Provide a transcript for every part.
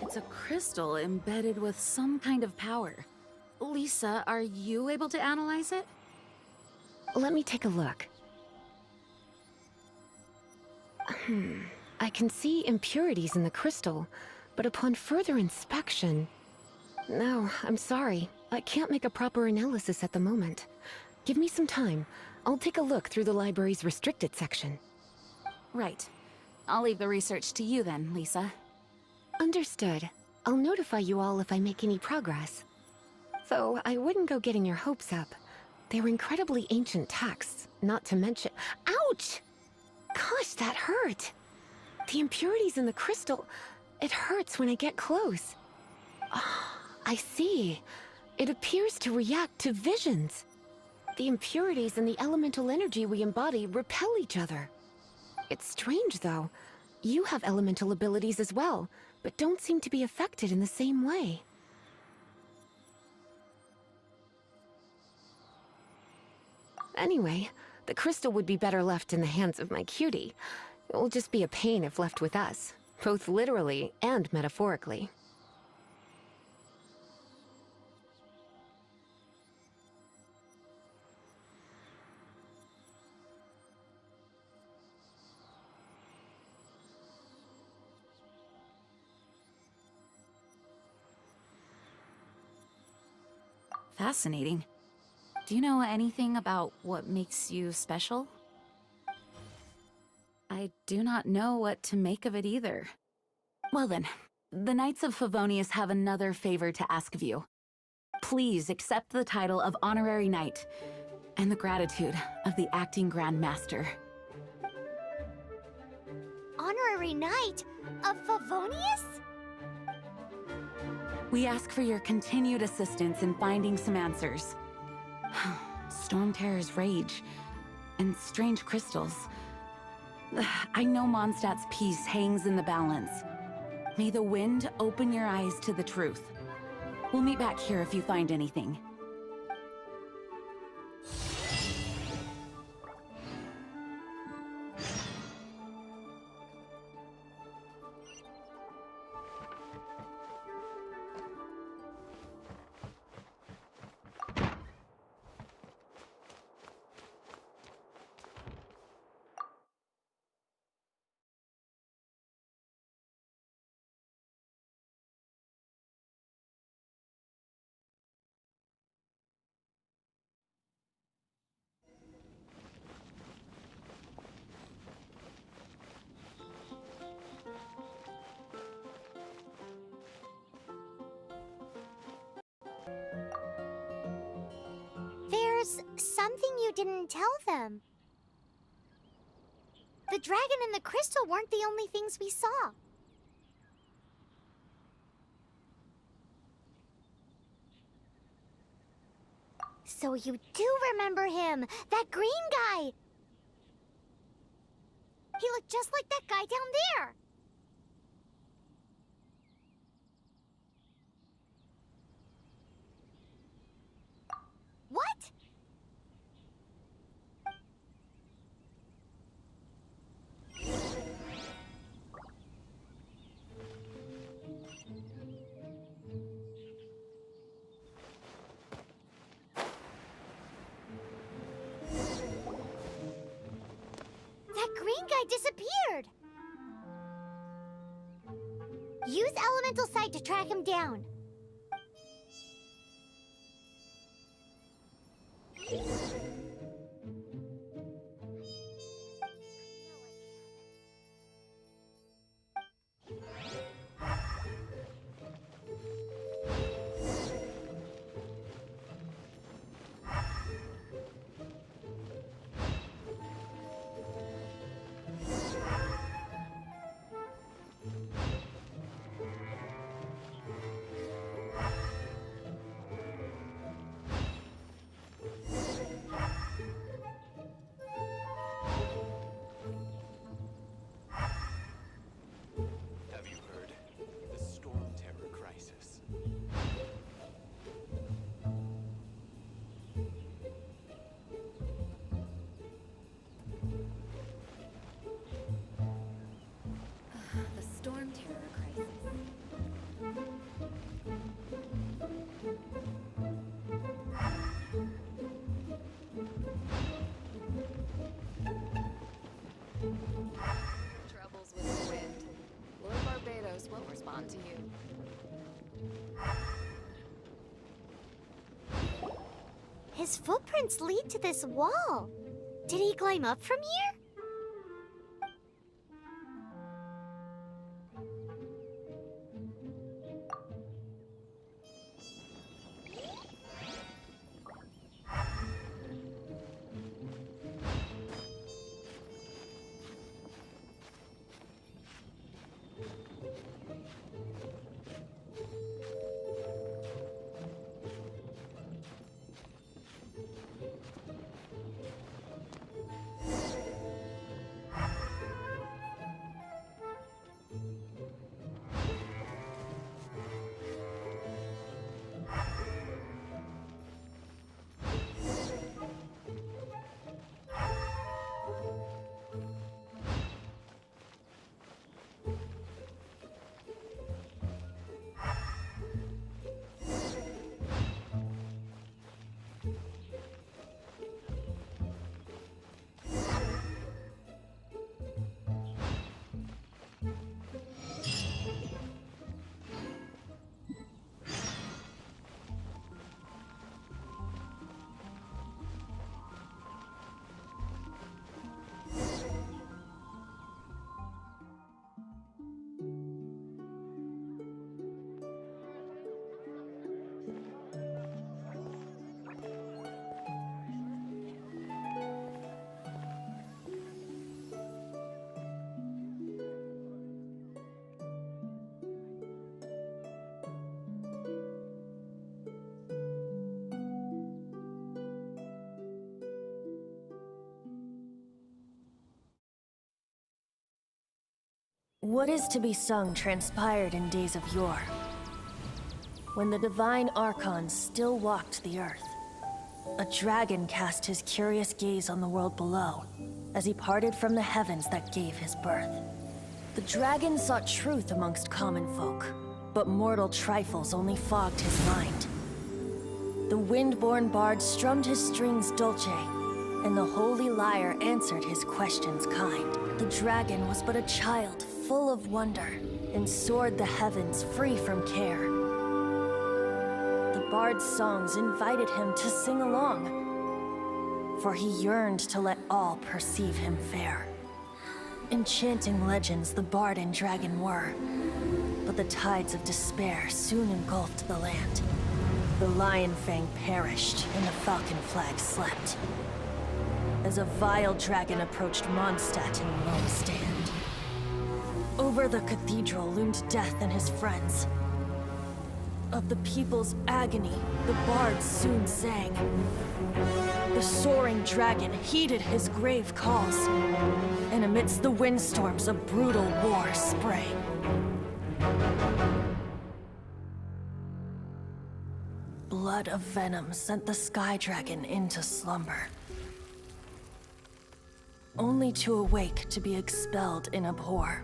It's a crystal embedded with some kind of power. Lisa, are you able to analyze it? Let me take a look. I can see impurities in the crystal, but upon further inspection... No, I'm sorry. I can't make a proper analysis at the moment. Give me some time. I'll take a look through the library's restricted section. Right. I'll leave the research to you then, Lisa. Understood. I'll notify you all if I make any progress. Though I wouldn't go getting your hopes up. They were incredibly ancient texts, not to mention— Ouch! Gosh, that hurt! The impurities in the crystal... It hurts when I get close. I see. It appears to react to visions. The impurities and the elemental energy we embody repel each other. It's strange, though. You have elemental abilities as well, but don't seem to be affected in the same way. Anyway, the crystal would be better left in the hands of my cutie. It will just be a pain if left with us, both literally and metaphorically. Fascinating. Do you know anything about what makes you special? I do not know what to make of it either. Well then, the Knights of Favonius have another favor to ask of you. Please accept the title of Honorary Knight, and the gratitude of the Acting Grand Master. Honorary Knight of Favonius? We ask for your continued assistance in finding some answers. Storm Terror's rage, and strange crystals. I know Mondstadt's peace hangs in the balance. May the wind open your eyes to the truth. We'll meet back here if you find anything. There's something you didn't tell them. The dragon and the crystal weren't the only things we saw. So you do remember him, that green guy! He looked just like that guy down there! What? That green guy disappeared! Use Elemental Sight to track him down. His footprints lead to this wall. Did he climb up from here? What is to be sung transpired in days of yore, when the divine archons still walked the earth. A dragon cast his curious gaze on the world below, as he parted from the heavens that gave his birth. The dragon sought truth amongst common folk, but mortal trifles only fogged his mind. The wind-born bard strummed his strings dulce, and the holy lyre answered his questions kind. The dragon was but a child, full of wonder, and soared the heavens free from care. The bard's songs invited him to sing along, for he yearned to let all perceive him fair. Enchanting legends the bard and dragon were, but the tides of despair soon engulfed the land. The Lion Fang perished, and the Falcon Flag slept, as a vile dragon approached Mondstadt in lone stand. Over the cathedral loomed Death and his friends. Of the people's agony, the bards soon sang. The soaring dragon heeded his grave calls, and amidst the windstorms a brutal war sprang. Blood of venom sent the sky dragon into slumber, only to awake to be expelled in abhor.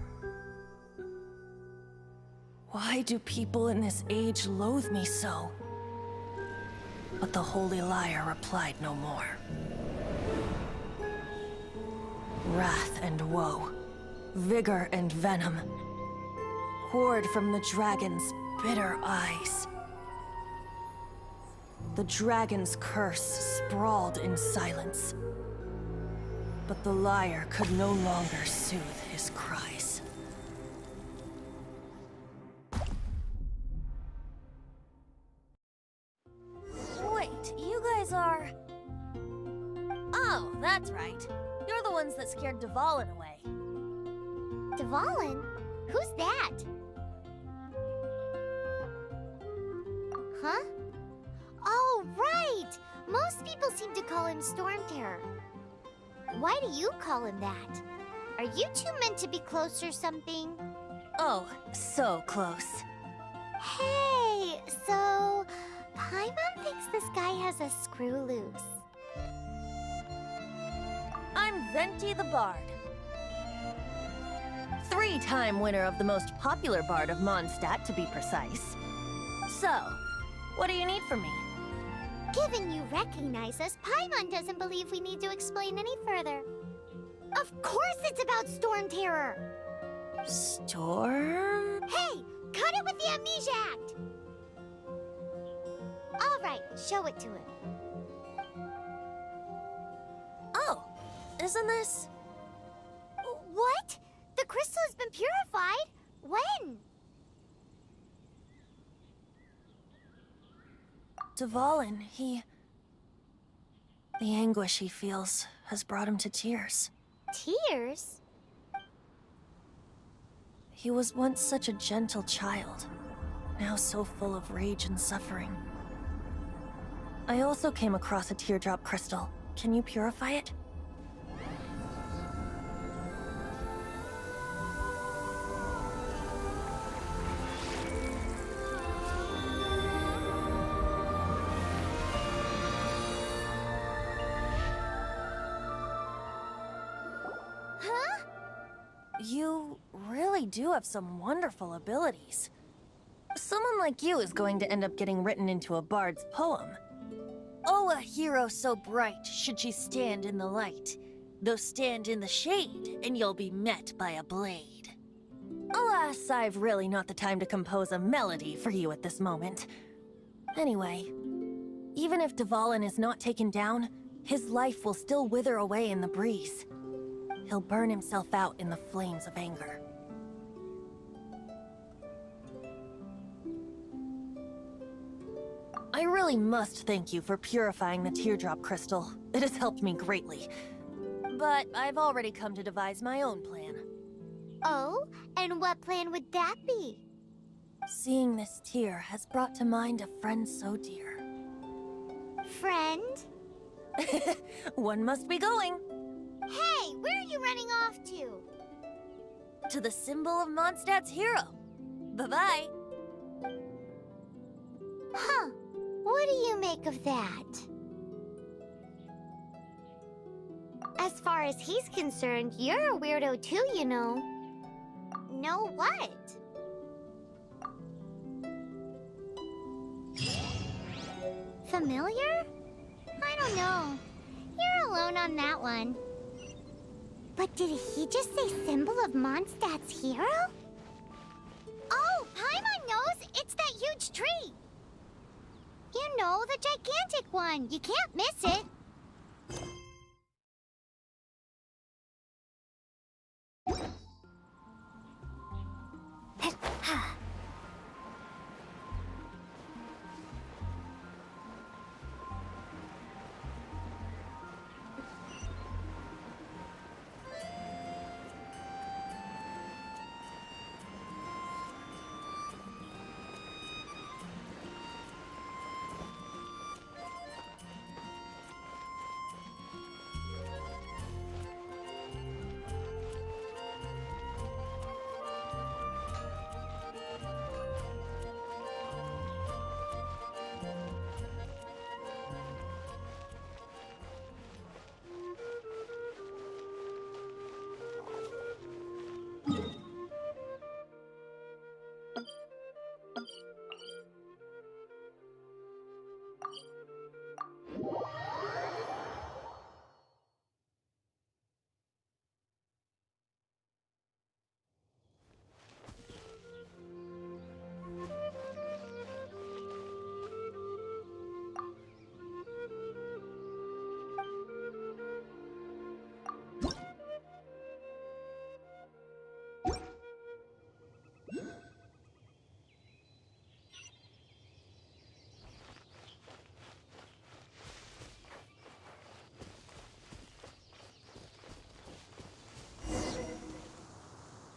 Why do people in this age loathe me so? But the holy lyre replied no more. Wrath and woe, vigor and venom, poured from the dragon's bitter eyes. The dragon's curse sprawled in silence, but the lyre could no longer soothe his cries. Wait, you guys are... Oh, that's right. You're the ones that scared Dvalin away. Dvalin? Who's that? Huh? Oh, right! Most people seem to call him Storm Terror. Why do you call him that? Are you two meant to be close or something? Oh, so close. Hey, so... Paimon thinks this guy has a screw loose. I'm Venti the Bard. 3-time winner of the most popular bard of Mondstadt, to be precise. So, what do you need from me? Given you recognize us, Paimon doesn't believe we need to explain any further. Of course it's about Storm Terror! Storm? Hey! Cut it with the Amnesia Act! Alright, show it to him. Oh, isn't this? What? The crystal has been purified? When? Dvalin, the anguish he feels has brought him to tears. Tears? He was once such a gentle child, now so full of rage and suffering. I also came across a teardrop crystal. Can you purify it? Huh? You really do have some wonderful abilities. Someone like you is going to end up getting written into a bard's poem. Oh, a hero so bright should she stand in the light, though stand in the shade, and you'll be met by a blade. Alas, I've really not the time to compose a melody for you at this moment. Anyway, even if Dvalin is not taken down, his life will still wither away in the breeze. He'll burn himself out in the flames of anger. I really must thank you for purifying the teardrop crystal. It has helped me greatly. But I've already come to devise my own plan. Oh, and what plan would that be? Seeing this tear has brought to mind a friend so dear. Friend? One must be going. Hey, where are you running off to? To the symbol of Mondstadt's hero. Bye-bye. Huh. What do you make of that? As far as he's concerned, you're a weirdo too, you know. Know what? Familiar? I don't know. You're alone on that one. But did he just say symbol of Mondstadt's hero? Oh, Paimon knows! It's that huge tree! You know, the gigantic one. You can't miss it.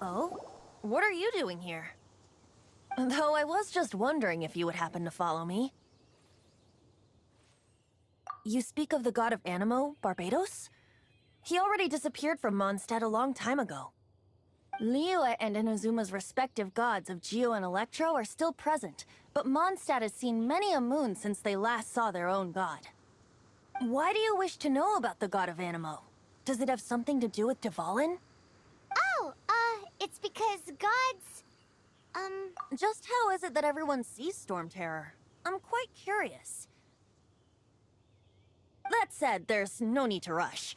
Oh? What are you doing here? Though I was just wondering if you would happen to follow me. You speak of the god of Animo, Barbados? He already disappeared from Mondstadt a long time ago. Liyue and Inazuma's respective gods of Geo and Electro are still present, but Mondstadt has seen many a moon since they last saw their own god. Why do you wish to know about the god of Animo? Does it have something to do with Dvalin? Oh, it's because gods... Just how is it that everyone sees Storm Terror? I'm quite curious. That said, there's no need to rush.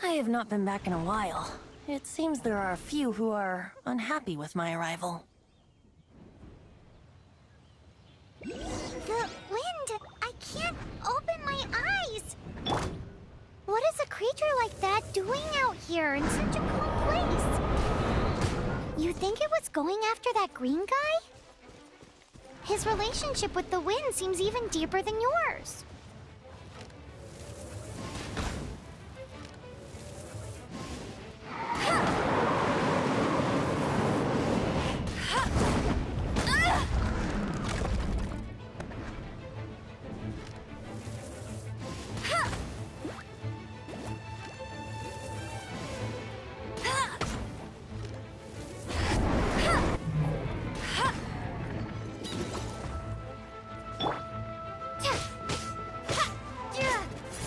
I have not been back in a while. It seems there are a few who are unhappy with my arrival. The wind! I can't open my eyes! What is a creature like that doing out here in such a cold place? You think it was going after that green guy? His relationship with the wind seems even deeper than yours.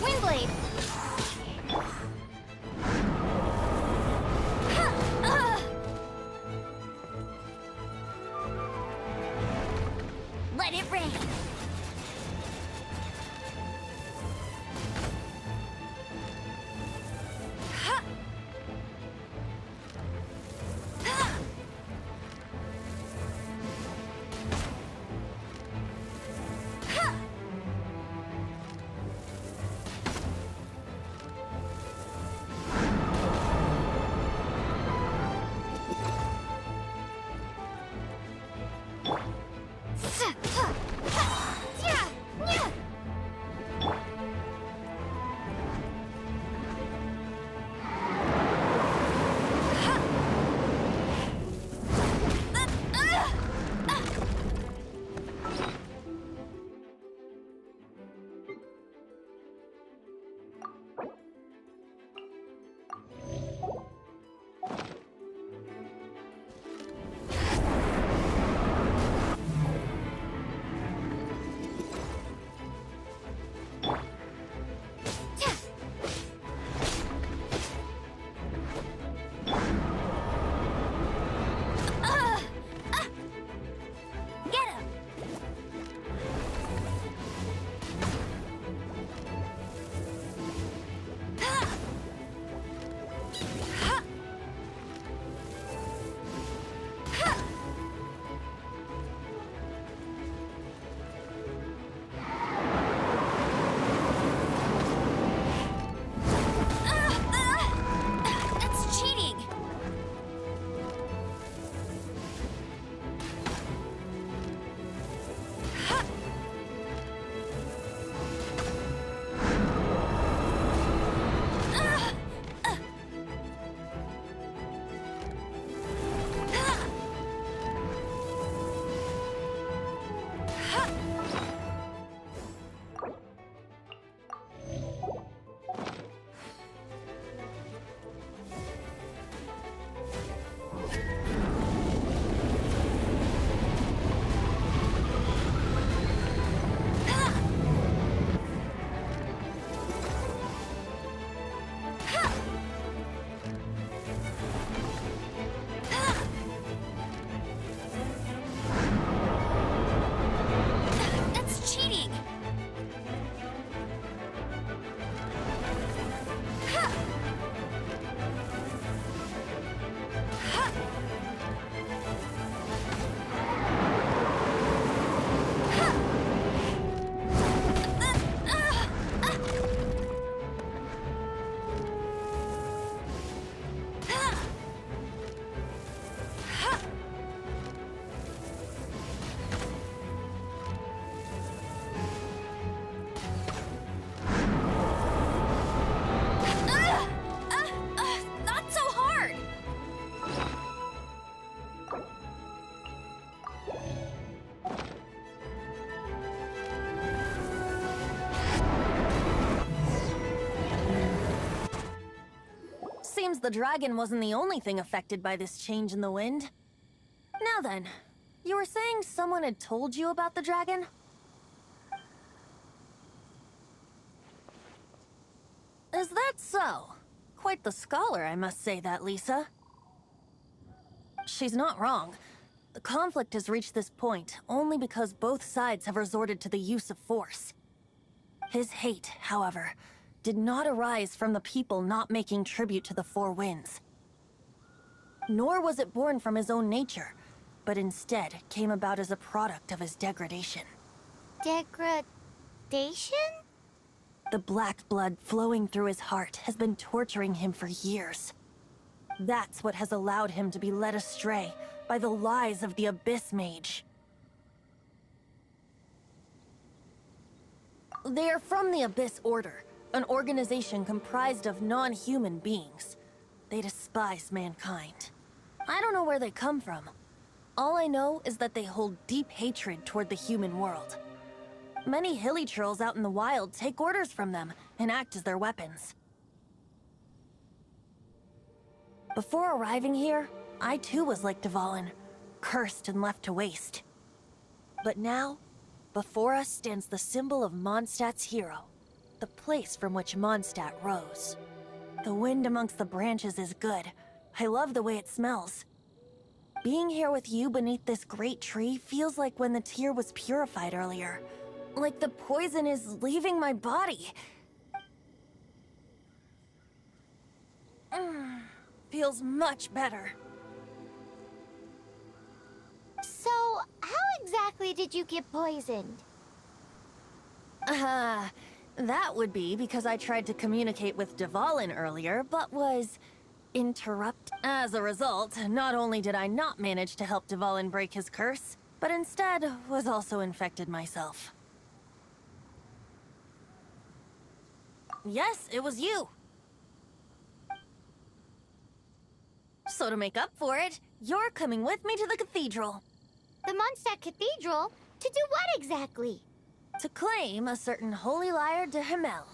Windblade! Let it rain! Seems the dragon wasn't the only thing affected by this change in the wind. Now then, you were saying someone had told you about the dragon? Is that so? Quite the scholar, I must say that, Lisa. She's not wrong. The conflict has reached this point only because both sides have resorted to the use of force. His hate, however, did not arise from the people not making tribute to the Four Winds. Nor was it born from his own nature, but instead came about as a product of his degradation. Degradation? The black blood flowing through his heart has been torturing him for years. That's what has allowed him to be led astray by the lies of the Abyss Mage. They are from the Abyss Order, an organization comprised of non-human beings. They despise mankind. I don't know where they come from. All I know is that they hold deep hatred toward the human world. Many hilly trolls out in the wild take orders from them and act as their weapons. Before arriving here, I too was like Dvalin, cursed and left to waste. But now, before us stands the symbol of Mondstadt's hero, the place from which Mondstadt rose. The wind amongst the branches is good. I love the way it smells. Being here with you beneath this great tree feels like when the tear was purified earlier. Like the poison is leaving my body. Feels much better. So, how exactly did you get poisoned? That would be because I tried to communicate with Dvalin earlier, but was interrupted. As a result, not only did I not manage to help Dvalin break his curse, but instead was also infected myself. Yes, it was you. So to make up for it, you're coming with me to the cathedral. The Mondstadt Cathedral? To do what exactly? To claim a certain holy lyre de Himmel.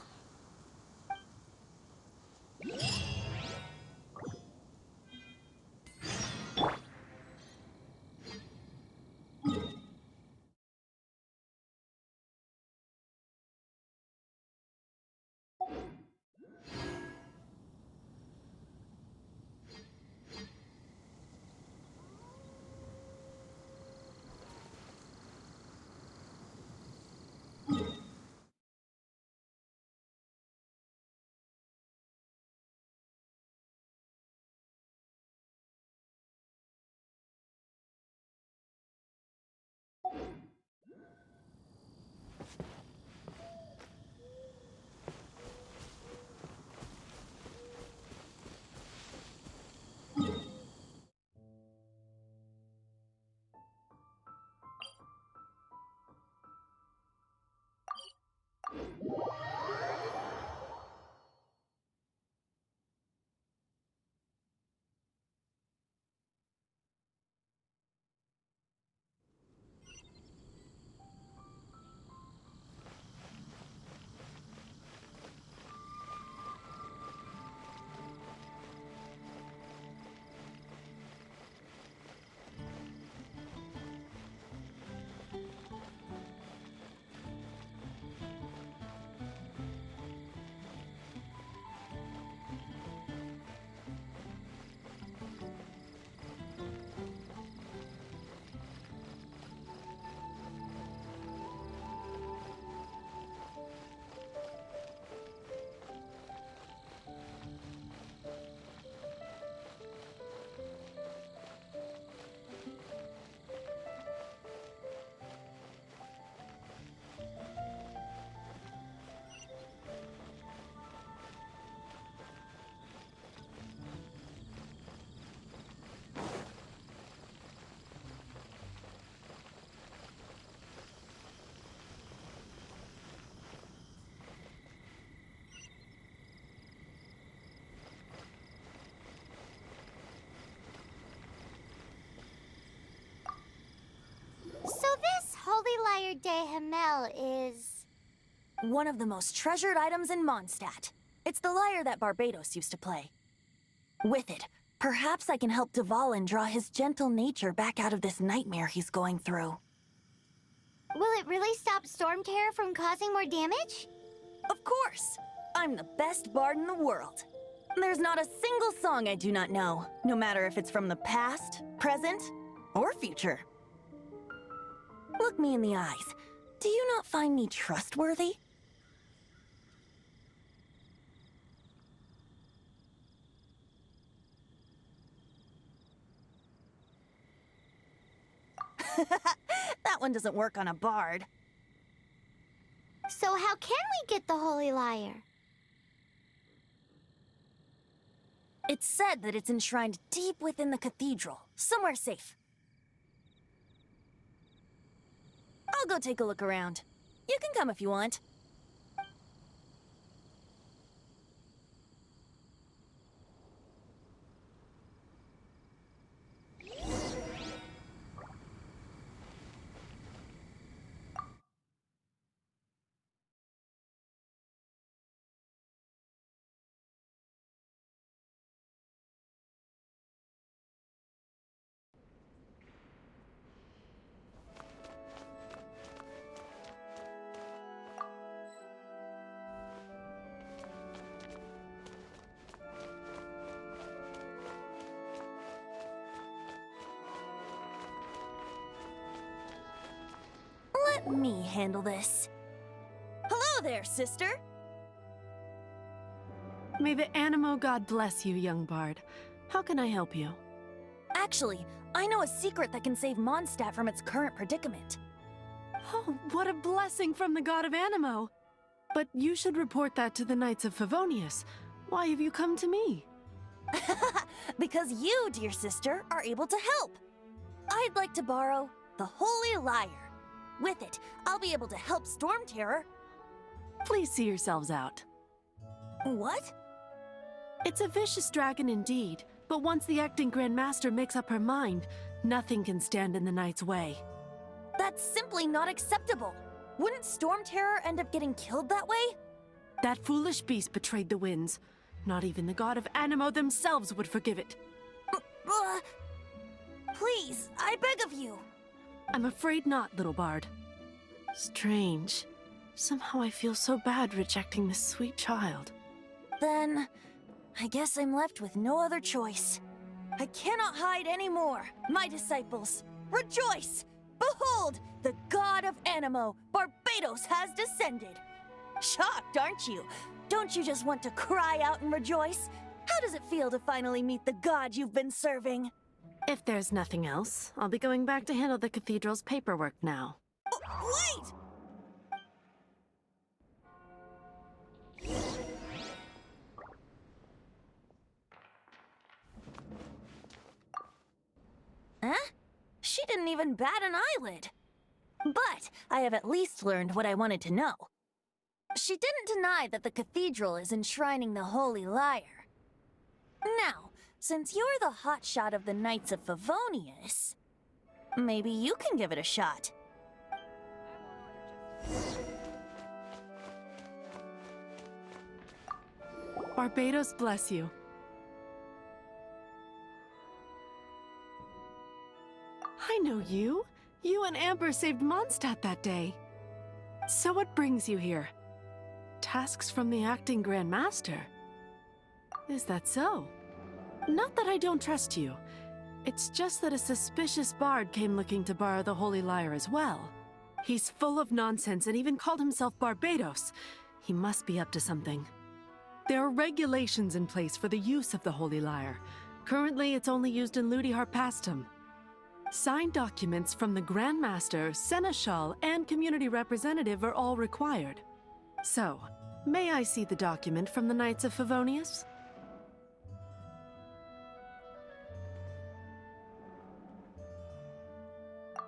So this Holy Lyre de Himmel is... One of the most treasured items in Mondstadt. It's the lyre that Barbados used to play. With it, perhaps I can help Dvalin draw his gentle nature back out of this nightmare he's going through. Will it really stop Storm Terror from causing more damage? Of course! I'm the best bard in the world. There's not a single song I do not know, no matter if it's from the past, present, or future. Look me in the eyes. Do you not find me trustworthy? That one doesn't work on a bard. So how can we get the Holy Lyre? It's said that it's enshrined deep within the cathedral, somewhere safe. I'll go take a look around. You can come if you want. Let me handle this. Hello there, sister! May the Animo God bless you, young bard. How can I help you? Actually, I know a secret that can save Mondstadt from its current predicament. Oh, what a blessing from the god of Animo! But you should report that to the Knights of Favonius. Why have you come to me? Because you, dear sister, are able to help. I'd like to borrow the Holy Lyre. With it, I'll be able to help Storm Terror. Please see yourselves out. What? It's a vicious dragon indeed, but once the acting Grand Master makes up her mind, nothing can stand in the Knight's way. That's simply not acceptable. Wouldn't Storm Terror end up getting killed that way? That foolish beast betrayed the winds. Not even the god of Animo themselves would forgive it. Please, I beg of you. I'm afraid not, little bard. Strange. Somehow I feel so bad rejecting this sweet child. Then, I guess I'm left with no other choice. I cannot hide anymore. My disciples, rejoice! Behold, the god of Animo, Barbados, has descended. Shocked, aren't you? Don't you just want to cry out and rejoice? How does it feel to finally meet the god you've been serving? If there's nothing else, I'll be going back to handle the cathedral's paperwork now. Wait! Huh? She didn't even bat an eyelid. But I have at least learned what I wanted to know. She didn't deny that the cathedral is enshrining the Holy Lyre. Now, since you're the hotshot of the Knights of Favonius, maybe you can give it a shot. Barbados bless you. I know you. You and Amber saved Mondstadt that day. So what brings you here? Tasks from the acting Grand Master? Is that so? Not that I don't trust you. It's just that a suspicious bard came looking to borrow the Holy Lyre as well. He's full of nonsense and even called himself Barbados. He must be up to something. There are regulations in place for the use of the Holy Lyre. Currently, it's only used in Ludi Harpastum. Signed documents from the Grand Master, Seneschal, and Community Representative are all required. So, may I see the document from the Knights of Favonius?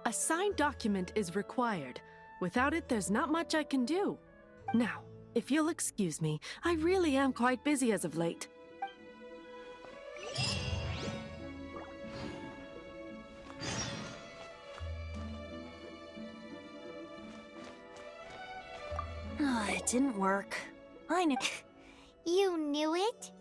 A signed document is required. Without it, there's not much I can do. Now, if you'll excuse me, I really am quite busy as of late. It didn't work. I knew. You knew it?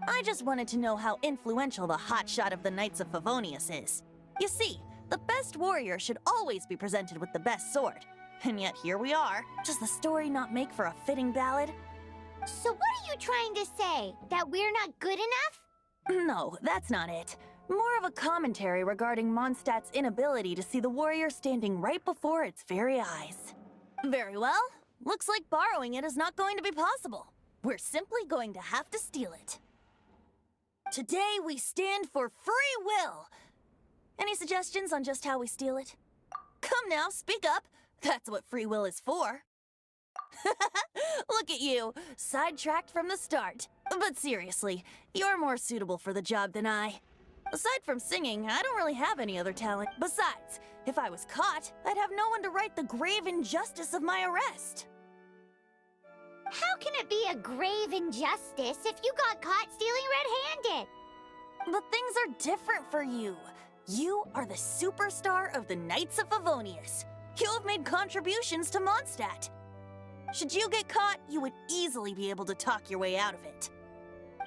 I just wanted to know how influential the hotshot of the Knights of Favonius is. You see, the best warrior should always be presented with the best sword. And yet here we are. Does the story not make for a fitting ballad? So what are you trying to say? That we're not good enough? No, that's not it. More of a commentary regarding Mondstadt's inability to see the warrior standing right before its very eyes. Very well. Looks like borrowing it is not going to be possible. We're simply going to have to steal it. Today we stand for free will. Any suggestions on just how we steal it? Come now, speak up. That's what free will is for. Look at you, sidetracked from the start. But seriously, you're more suitable for the job than I. Aside from singing, I don't really have any other talent. Besides, if I was caught, I'd have no one to right the grave injustice of my arrest. How can it be a grave injustice if you got caught stealing red-handed? But things are different for you. You are the superstar of the Knights of Favonius. You have made contributions to Mondstadt. Should you get caught, you would easily be able to talk your way out of it.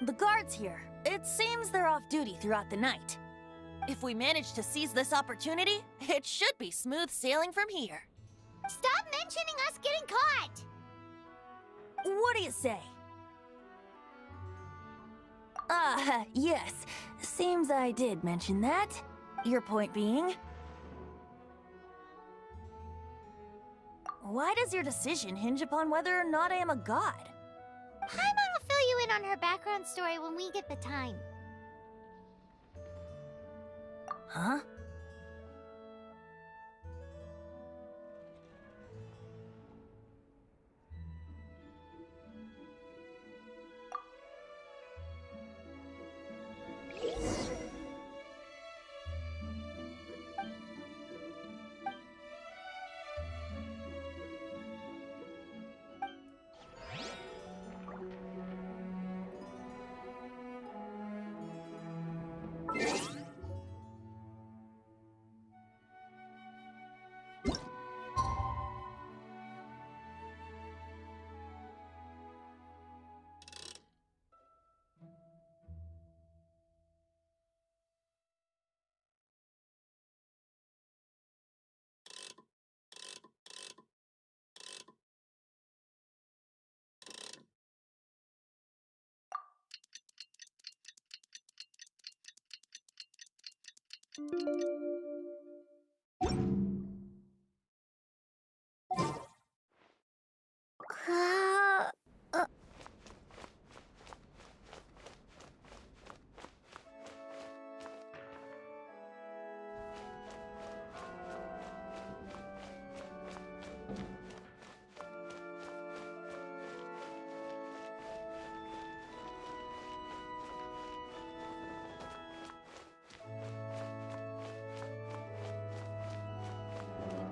The guards here, it seems they're off duty throughout the night. If we manage to seize this opportunity, it should be smooth sailing from here. Stop mentioning us getting caught! What do you say? Yes. Seems I did mention that. Your point being? Why does your decision hinge upon whether or not I am a god? Paimon will fill you in on her background story when we get the time. Huh?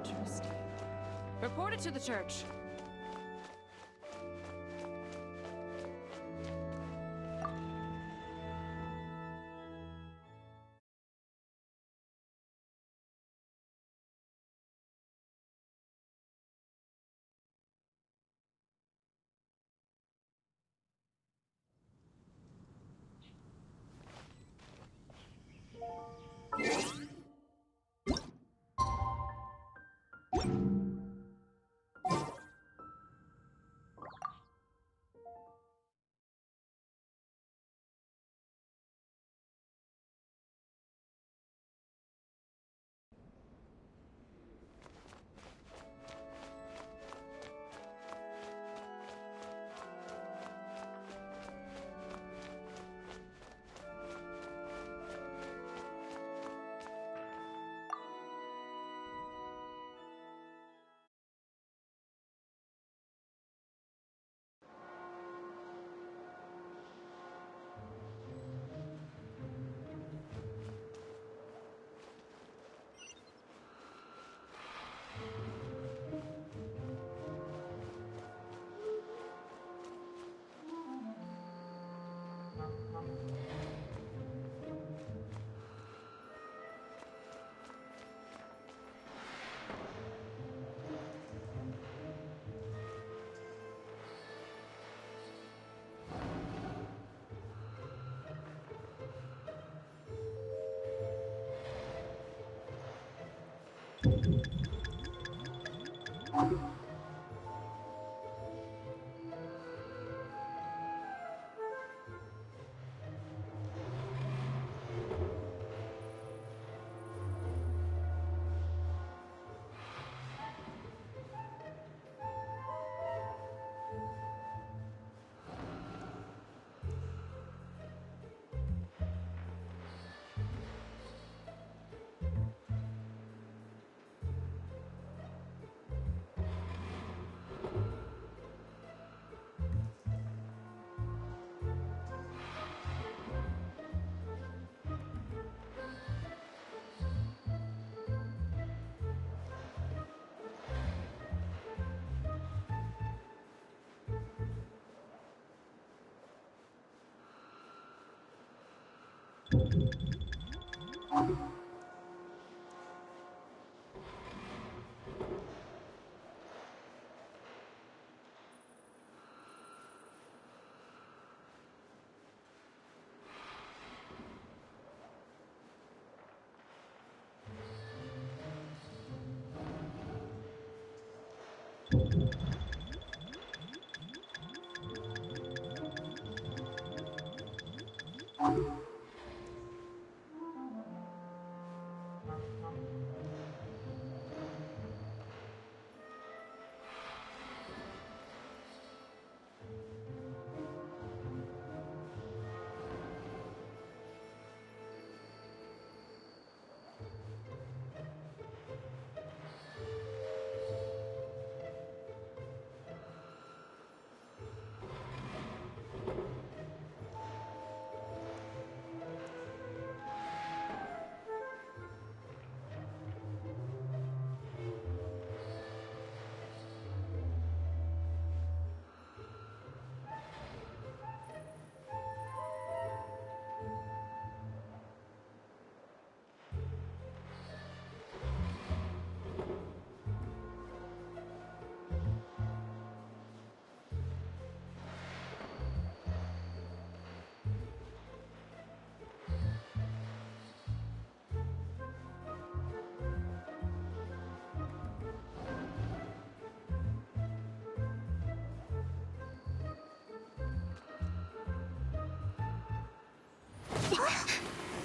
Interesting. Report it to the church.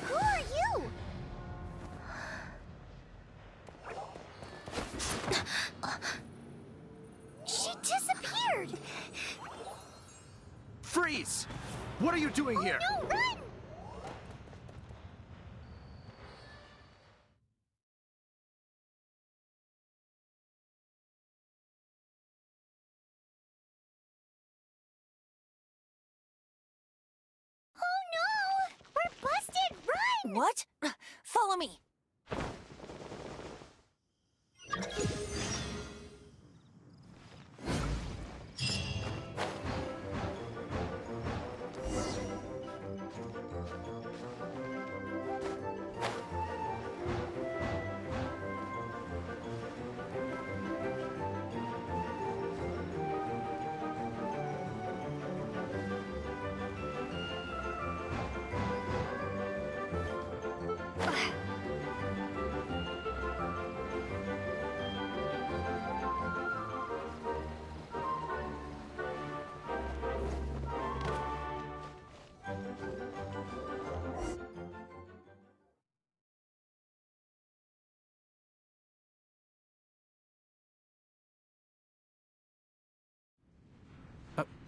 Who are you? She disappeared! Freeze! What are you doing here? No, run! Oh no! We're busted! Run! What? Follow me.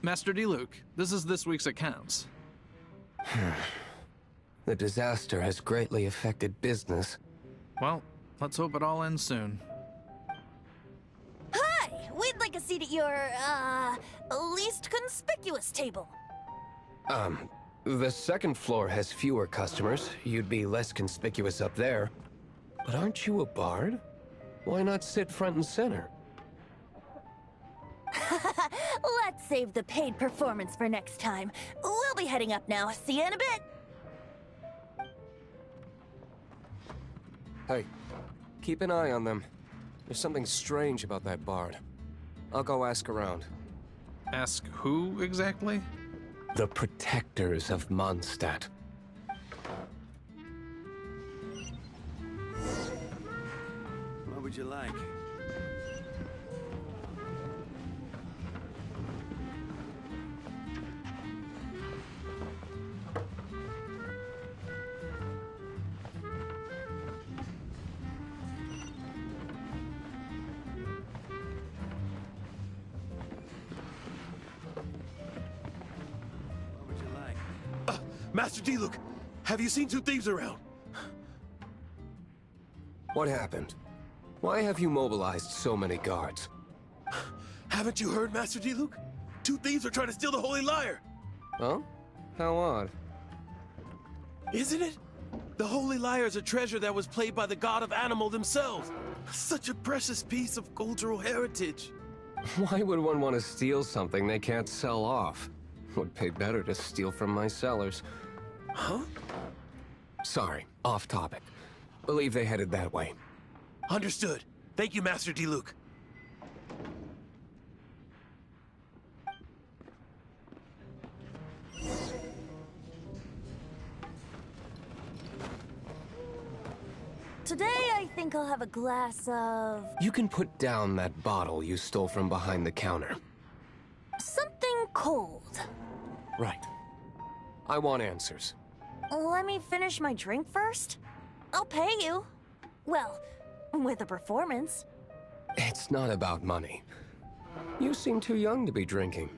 Master D-Luke, this is this week's accounts. The disaster has greatly affected business. Well, let's hope it all ends soon. Hi! We'd like a seat at your, least conspicuous table. The second floor has fewer customers. You'd be less conspicuous up there. But aren't you a bard? Why not sit front and center? Let's save the paid performance for next time. We'll be heading up now. See you in a bit. Hey, keep an eye on them. There's something strange about that bard. I'll go ask around. Ask who exactly? The protectors of Mondstadt. What would you like? What would you like? Master D-Luke, have you seen two thieves around? What happened? Why have you mobilized so many guards? Haven't you heard, Master D-Luke? Two thieves are trying to steal the Holy Lyre! Huh? How odd. Isn't it? The Holy Lyre is a treasure that was played by the god of animal themselves. Such a precious piece of cultural heritage. Why would one want to steal something they can't sell off? Would pay better to steal from my cellars. Huh? Sorry, off topic. Believe they headed that way. Understood. Thank you, Master Diluc. Today, I think I'll have a glass of... You can put down that bottle you stole from behind the counter. something cold. Right. I want answers. Let me finish my drink first. I'll pay you. Well, with a performance. It's not about money. You seem too young to be drinking.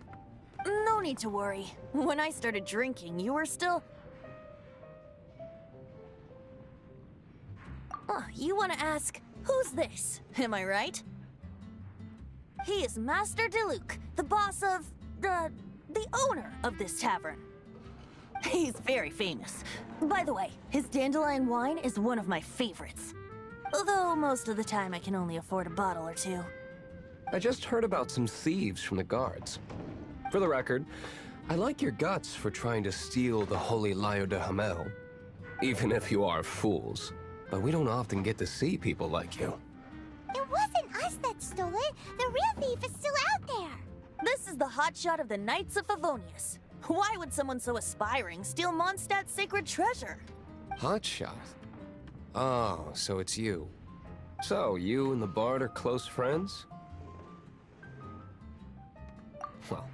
No need to worry. When I started drinking, you were still... You want to ask, who's this? Am I right? He is Master Diluc, the boss of... the owner of this tavern. He's very famous. By the way, his dandelion wine is one of my favorites. Although most of the time I can only afford a bottle or two. I just heard about some thieves from the guards. For the record, I like your guts for trying to steal the Holy Lyre de Hamel. Even if you are fools. But we don't often get to see people like you. It wasn't us that stole it. The real thief is still out there. This is the hotshot of the Knights of Favonius. Why would someone so aspiring steal Mondstadt's sacred treasure? Hotshot? Oh, so it's you. So, you and the Bard are close friends? Well,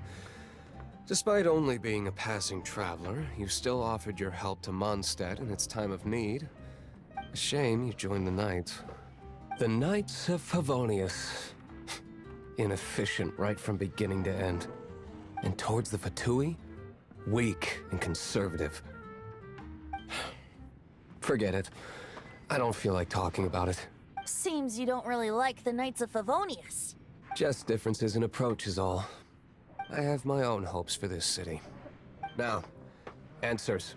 despite only being a passing traveler, you still offered your help to Mondstadt in its time of need. A shame you joined the Knights. The Knights of Favonius. Inefficient right from beginning to end. And towards the Fatui, weak and conservative. Forget it. I don't feel like talking about it. Seems you don't really like the Knights of Favonius. Just differences in approach is all. I have my own hopes for this city. Now, answers.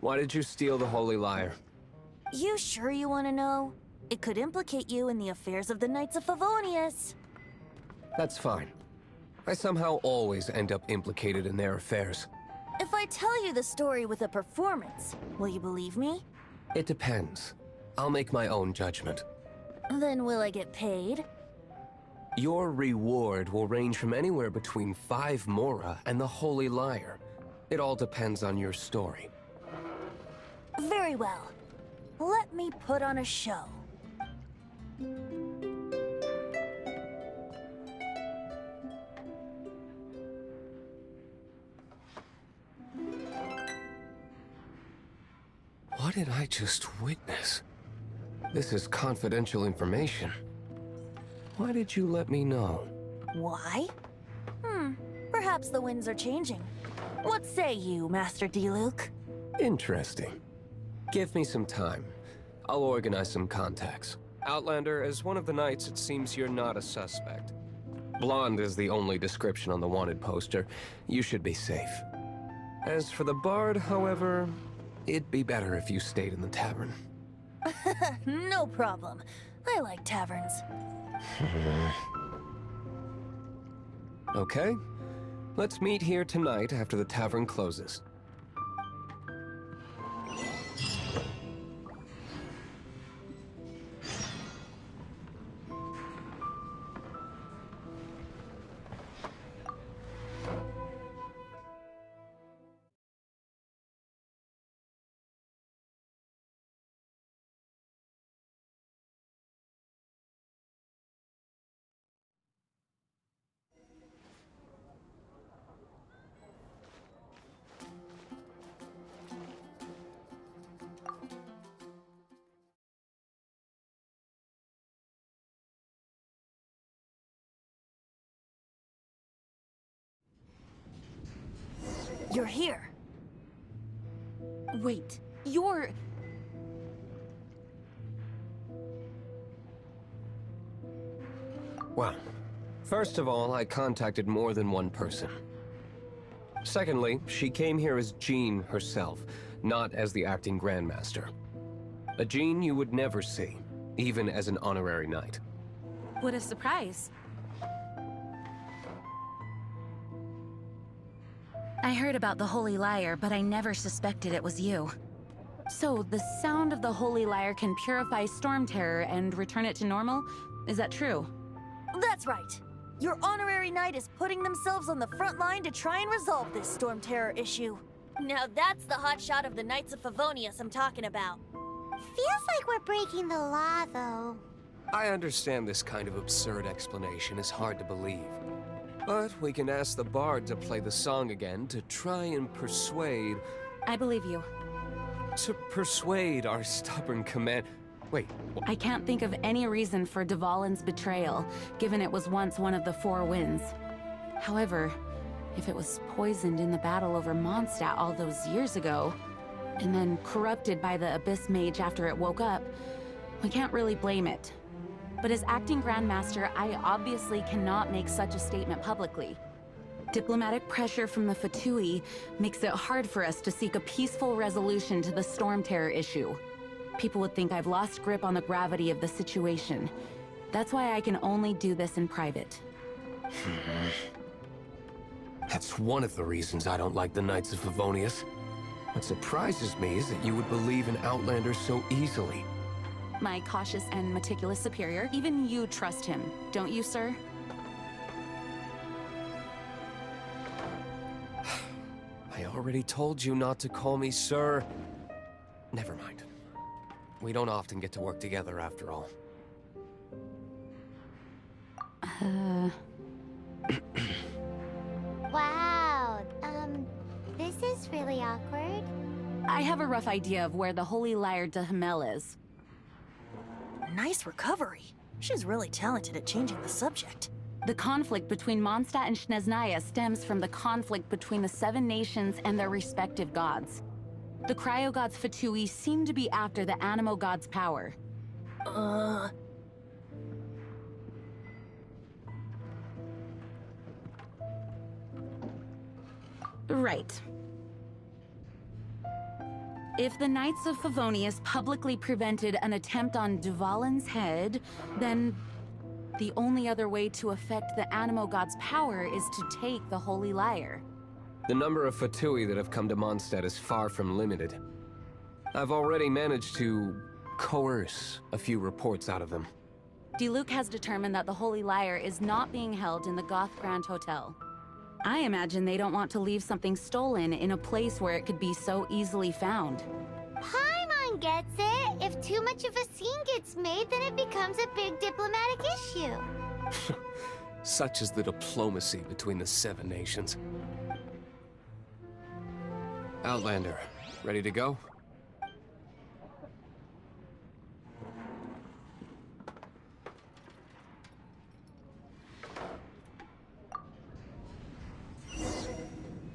Why did you steal the Holy Lyre? You sure you want to know? It could implicate you in the affairs of the Knights of Favonius. That's fine. I somehow always end up implicated in their affairs. If I tell you the story with a performance, will you believe me? It depends. I'll make my own judgment. Then will I get paid? Your reward will range from anywhere between 5 Mora and the Holy Lyre. It all depends on your story. Very well. Let me put on a show. What did I just witness? This is confidential information. Why did you let me know? Why? Perhaps the winds are changing. What say you, Master Diluc? Interesting. Give me some time. I'll organize some contacts. Outlander, as one of the Knights, it seems you're not a suspect. Blonde is the only description on the wanted poster. You should be safe. As for the Bard, however, it'd be better if you stayed in the tavern. No problem. I like taverns. Okay. Let's meet here tonight after the tavern closes. You're here. Wait, you're... Well, first of all, I contacted more than one person. Secondly, she came here as Jean herself, not as the acting Grandmaster. A Jean you would never see, even as an honorary knight. What a surprise. I heard about the Holy Lyre, but I never suspected it was you. So, the sound of the Holy Lyre can purify Storm Terror and return it to normal? Is that true? That's right. Your honorary knight is putting themselves on the front line to try and resolve this Storm Terror issue. Now that's the hotshot of the Knights of Favonius I'm talking about. Feels like we're breaking the law, though. I understand this kind of absurd explanation is hard to believe. But we can ask the bard to play the song again to try and persuade... I believe you. To persuade our stubborn command... Wait, I can't think of any reason for Dvalin's betrayal, given it was once one of the Four Winds. However, if it was poisoned in the battle over Mondstadt all those years ago, and then corrupted by the Abyss Mage after it woke up, we can't really blame it. But as acting Grandmaster, I obviously cannot make such a statement publicly. Diplomatic pressure from the Fatui makes it hard for us to seek a peaceful resolution to the Storm Terror issue. People would think I've lost grip on the gravity of the situation. That's why I can only do this in private. That's one of the reasons I don't like the Knights of Favonius. What surprises me is that you would believe in Outlander so easily. My cautious and meticulous superior, even you trust him, don't you, sir? I already told you not to call me sir. Never mind. We don't often get to work together after all. Wow, this is really awkward. I have a rough idea of where the Holy Lyre de Himmel is. Nice recovery. She's really talented at changing the subject. The conflict between Mondstadt and Snezhnaya stems from the conflict between the Seven Nations and their respective gods. The Cryo Gods Fatui seem to be after the Animo God's power. Right. If the Knights of Favonius publicly prevented an attempt on Dvalin's head, then the only other way to affect the Animo God's power is to take the Holy Lyre. The number of Fatui that have come to Mondstadt is far from limited. I've already managed to coerce a few reports out of them. Diluc has determined that the Holy Lyre is not being held in the Goth Grand Hotel. I imagine they don't want to leave something stolen in a place where it could be so easily found. Paimon gets it. If too much of a scene gets made, then it becomes a big diplomatic issue. Such is the diplomacy between the Seven Nations. Outlander, ready to go?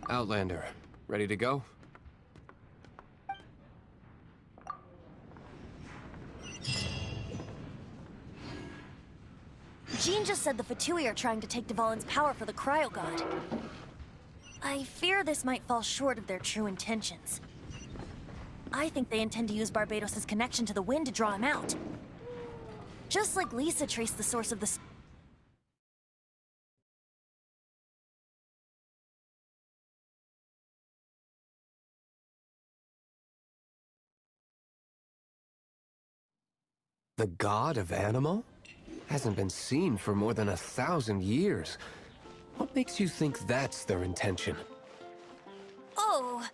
Outlander, ready to go? Jean just said the Fatui are trying to take Dvalin's power for the Cryo God. I fear this might fall short of their true intentions. I think they intend to use Barbados' connection to the wind to draw him out. Just like Lisa traced the source of the... The god of Animo? Hasn't been seen for more than 1,000 years. What makes you think that's their intention? Oh...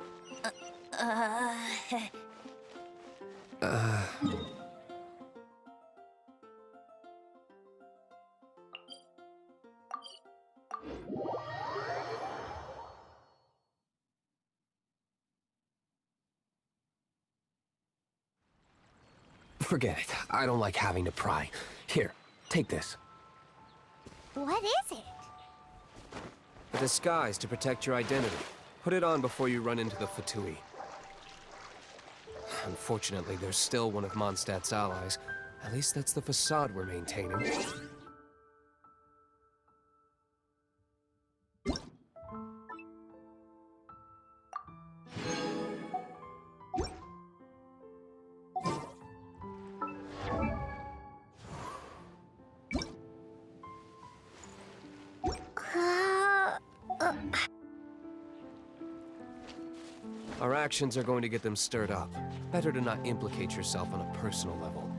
Forget it. I don't like having to pry. Here, take this. What is it? A disguise to protect your identity. Put it on before you run into the Fatui. Unfortunately, there's still one of Mondstadt's allies. At least that's the facade we're maintaining. Our actions are going to get them stirred up. Better to not implicate yourself on a personal level.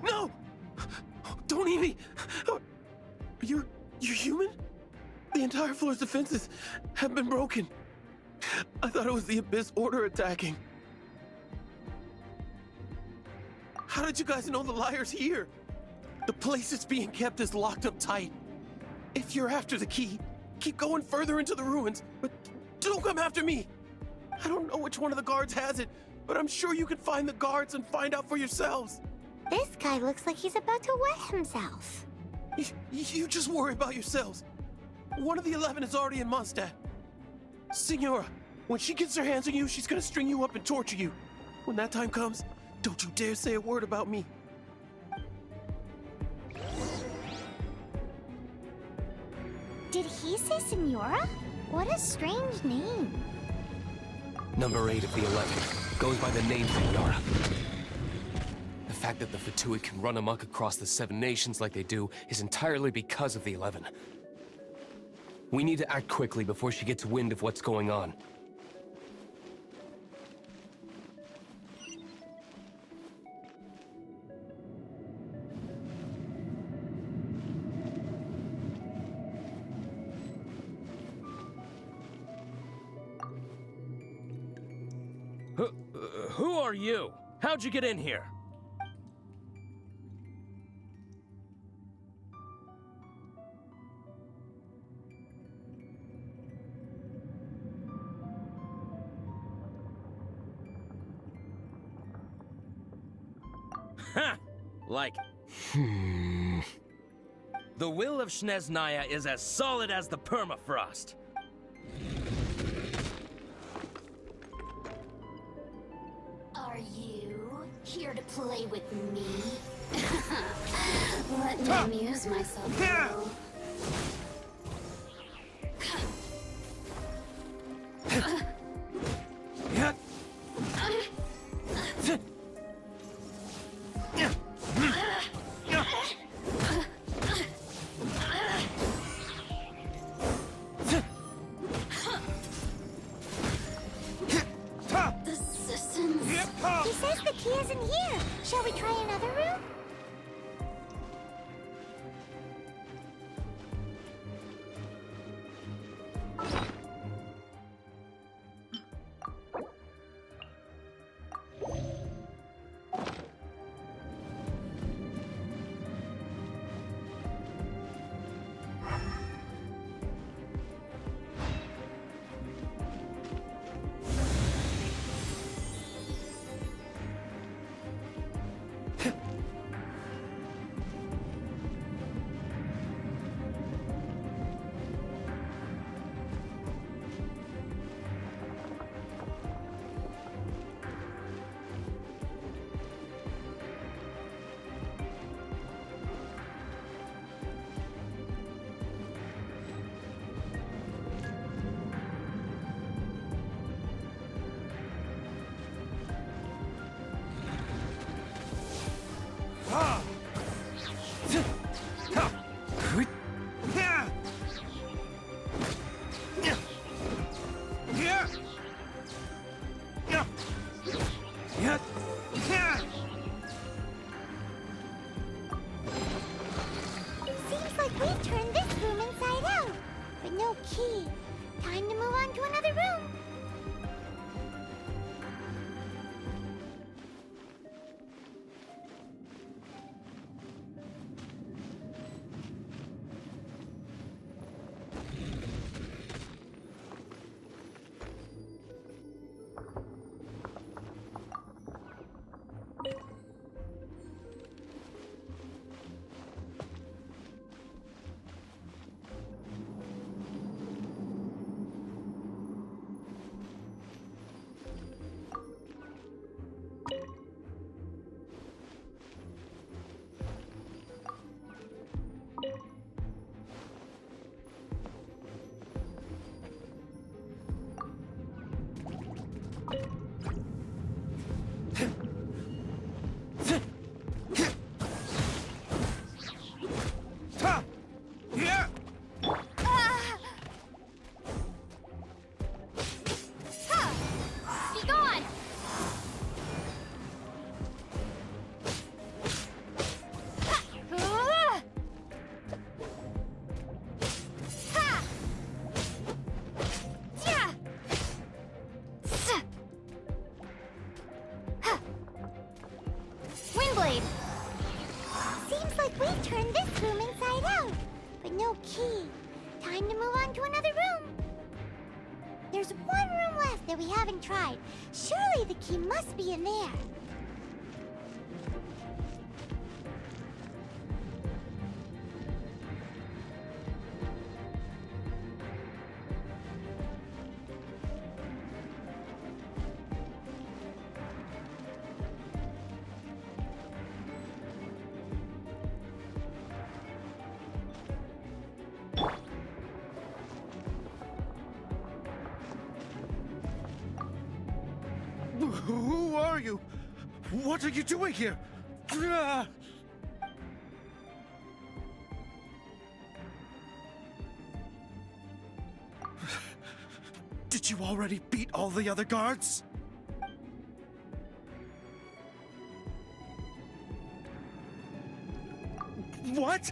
No! Don't eat me! You're human? The entire floor's defenses have been broken. I thought it was the Abyss Order attacking. How did you guys know the liar's here? The place it's being kept is locked up tight. If you're after the key, keep going further into the ruins, but don't come after me. I don't know which one of the guards has it, but I'm sure you can find the guards and find out for yourselves. This guy looks like he's about to wet himself. You just worry about yourselves. One of the 11 is already in Mondstadt. Signora, when she gets her hands on you, she's gonna string you up and torture you. When that time comes, don't you dare say a word about me. Did he say Senora? What a strange name. Number 8 of the 11 goes by the name Signora. The fact that the Fatui can run amok across the 7 nations like they do is entirely because of the 11. We need to act quickly before she gets wind of what's going on. Who are you? How'd you get in here? Ha! Like... The will of Snezhnaya is as solid as the permafrost. Are you here to play with me? Let me amuse myself a little. key isn't here. Shall we try another room? Seems like we've turned this room inside out, but no key. Time to move on to another room. Seems like we've turned this room inside out, but no key. Time to move on to another room. There's one room left that we haven't tried. Surely the key must be in there. Who are you? What are you doing here? Did you already beat all the other guards? What?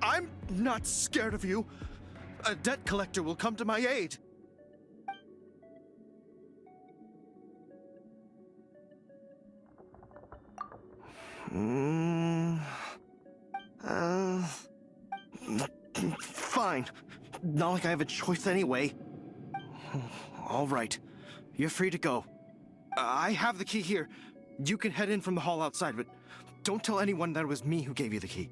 I'm not scared of you. A debt collector will come to my aid. Fine. Not like I have a choice anyway. All right. You're free to go. I have the key here. You can head in from the hall outside, but don't tell anyone that it was me who gave you the key.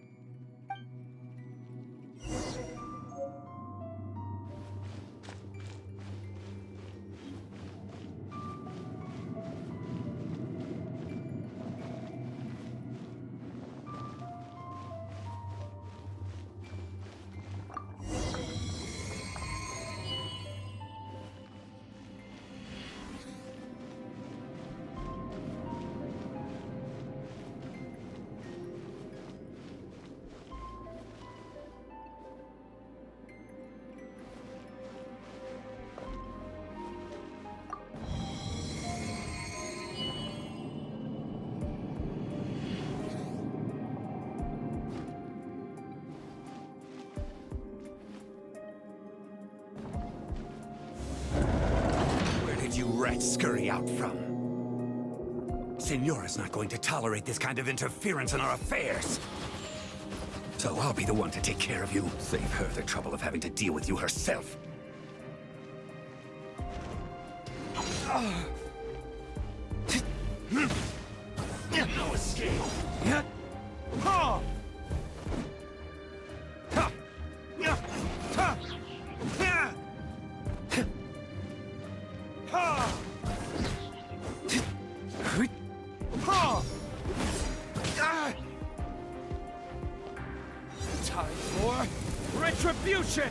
I'd scurry out from. Senora's not going to tolerate this kind of interference in our affairs. So I'll be the one to take care of you. Save her the trouble of having to deal with you herself. No escape. Time for retribution!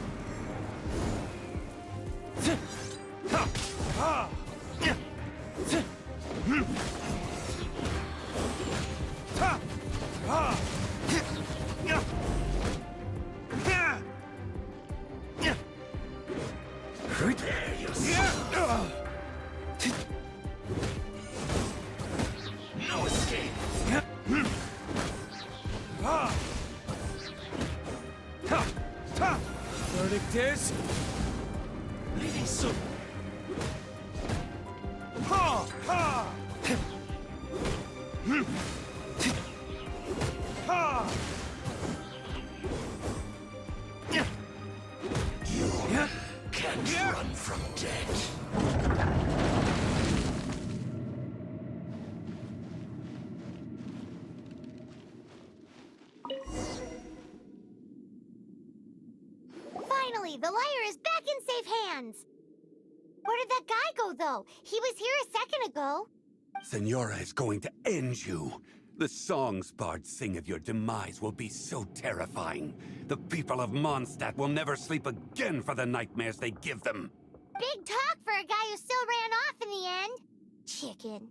No escape. Verdict is... leaving soon. You can't run from death. Finally, the lyre is back in safe hands. Where did that guy go, though? He was here a second ago. Senora is going to end you. The songs bards sing of your demise will be so terrifying. The people of Mondstadt will never sleep again for the nightmares they give them. Big talk for a guy who still ran off in the end. Chicken.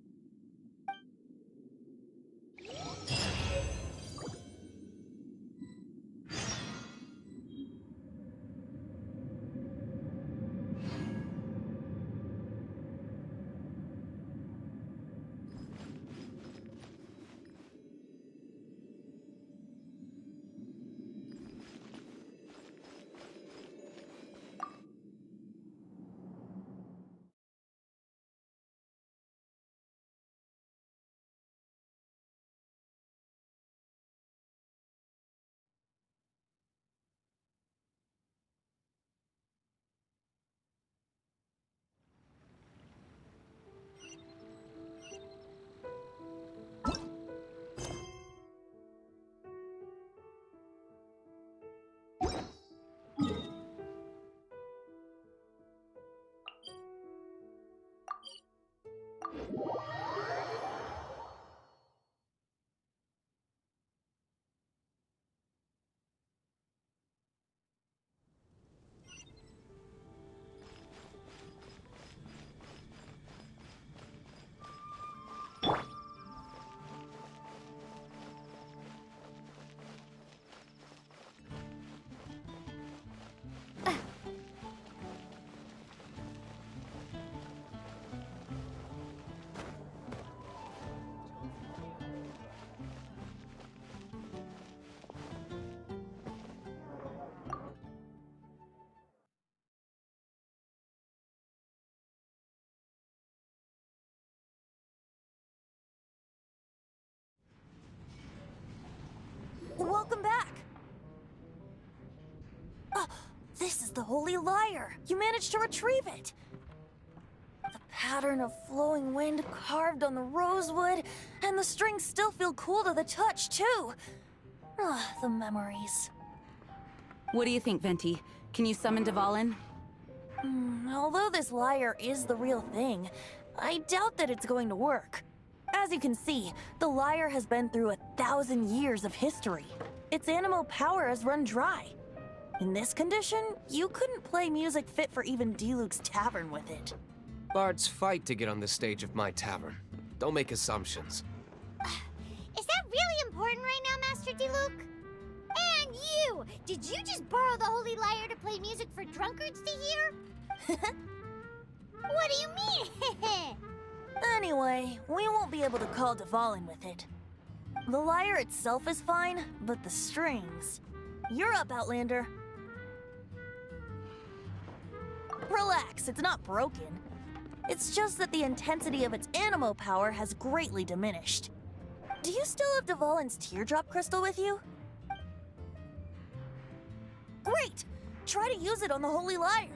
Welcome back! This is the Holy Lyre! You managed to retrieve it! The pattern of flowing wind carved on the rosewood, and the strings still feel cool to the touch, too! The memories. What do you think, Venti? Can you summon Dvalin? Although this lyre is the real thing, I doubt that it's going to work. As you can see, the lyre has been through 1,000 years of history. Its animal power has run dry. In this condition, you couldn't play music fit for even Diluc's tavern with it. Bards fight to get on the stage of my tavern. Don't make assumptions. Is that really important right now, Master Diluc? And you! Did you just borrow the Holy Lyre to play music for drunkards to hear? What do you mean? Anyway, we won't be able to call Dvalin with it. The lyre itself is fine, but the strings... You're up, Outlander. Relax, it's not broken. It's just that the intensity of its animo power has greatly diminished. Do you still have Dvalin's teardrop crystal with you? Great! Try to use it on the Holy Lyre.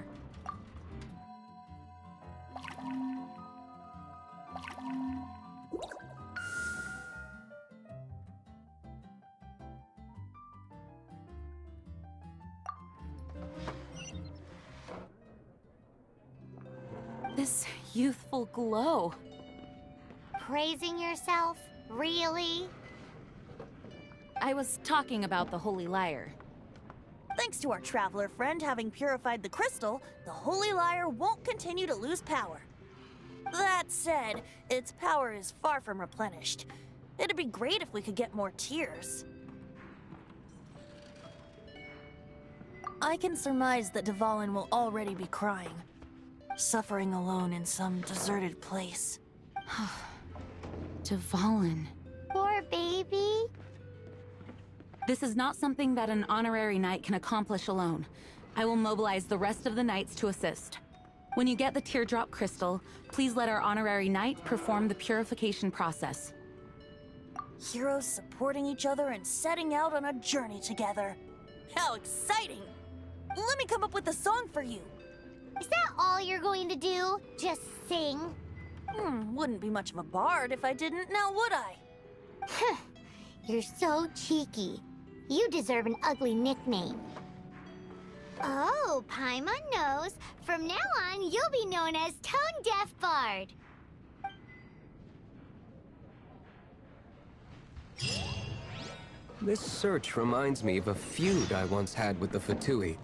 This youthful glow. Praising yourself? Really? I was talking about the Holy Lyre. Thanks to our traveler friend having purified the crystal, the Holy Lyre won't continue to lose power. That said, its power is far from replenished. It'd be great if we could get more tears. I can surmise that Dvalin will already be crying, suffering alone in some deserted place. Dvalin. Poor baby. This is not something that an honorary knight can accomplish alone. I will mobilize the rest of the knights to assist. When you get the teardrop crystal, please let our honorary knight perform the purification process. Heroes supporting each other and setting out on a journey together. How exciting! Let me come up with a song for you. Is that all you're going to do? Just sing? Wouldn't be much of a bard if I didn't, now would I? You're so cheeky. You deserve an ugly nickname. Oh, Paimon knows. From now on, you'll be known as Tone Deaf Bard. This search reminds me of a feud I once had with the Fatui.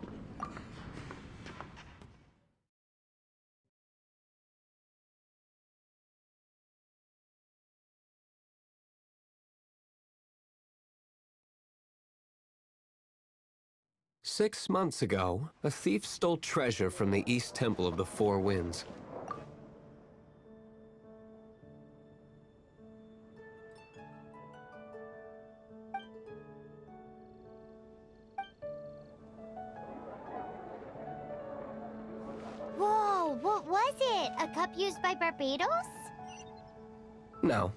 "6 months ago, a thief stole treasure from the East Temple of the Four Winds. Whoa, what was it? A cup used by Barbados? No.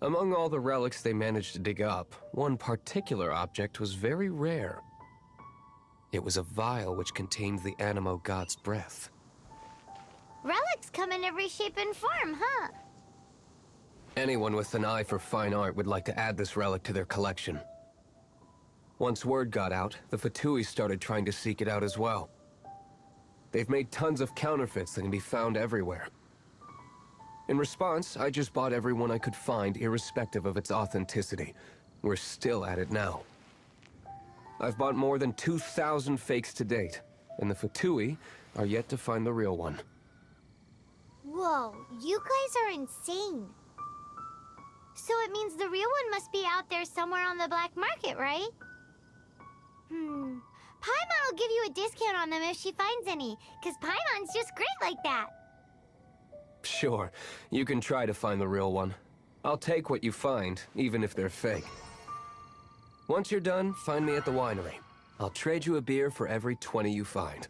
Among all the relics they managed to dig up, one particular object was very rare. It was a vial which contained the Animo god's breath. Relics come in every shape and form, huh? Anyone with an eye for fine art would like to add this relic to their collection. Once word got out, the Fatui started trying to seek it out as well. They've made tons of counterfeits that can be found everywhere. In response, I just bought every one I could find, irrespective of its authenticity. We're still at it now. I've bought more than 2,000 fakes to date, and the Fatui are yet to find the real one. Whoa, you guys are insane. So it means the real one must be out there somewhere on the black market, right? Paimon will give you a discount on them if she finds any, because Paimon's just great like that. Sure, you can try to find the real one. I'll take what you find, even if they're fake. Once you're done, find me at the winery. I'll trade you a beer for every 20 you find.